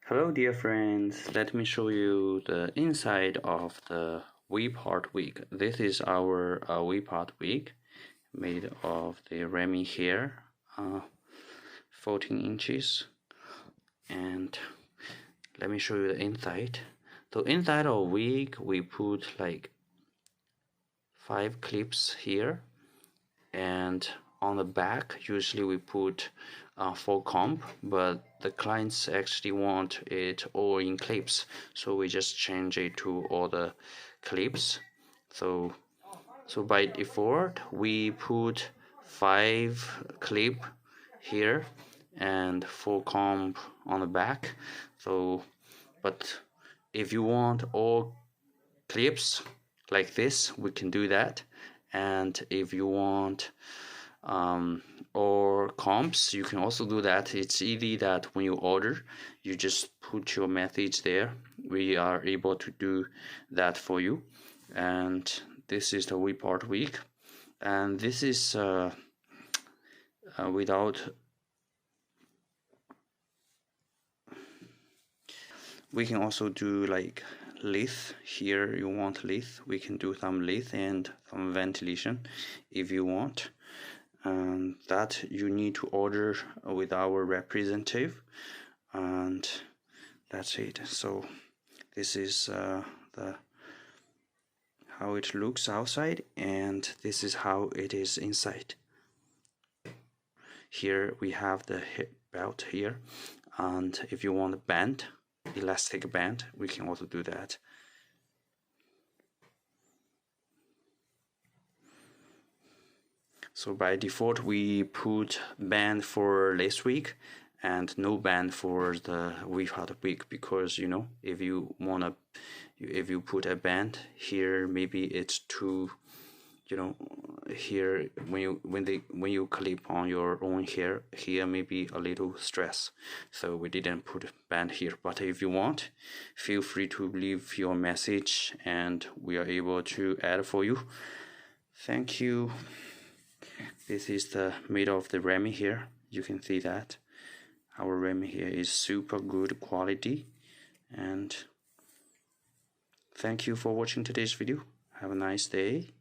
Hello dear friends, let me show you the inside of the V-part wig. This is our V-part wig made of the Remy hair, 14 inches. And let me show you the inside. So inside of wig we put like 5 clips here, and on the back usually we put 4 comb, but the clients actually want it all in clips, so we just change it to all the clips. So by default we put 5 clip here and 4 comb on the back. So but if you want all clips like this, we can do that. And if you want or comps, you can also do that. It's easy that when you order, you just put your message there. We are able to do that for you. And this is the V-part wig, and this is without. We can also do like lace. Here you want lace, we can do some lace and some ventilation if you want, and that you need to order with our representative, and that's it. So this is how it looks outside, and this is how it is inside. Here we have the hip belt here, and if you want a band, elastic band, we can also do that. So by default we put band for lace wig and no band for the V-part wig, because you know, if you put a band here, maybe it's too, you know, here when you clip on your own hair here, maybe a little stress, so we didn't put band here. But if you want, feel free to leave your message and we are able to add for you. Thank you. This is the made of the Remy hair. You can see that our Remy hair is super good quality. And thank you for watching today's video. Have a nice day.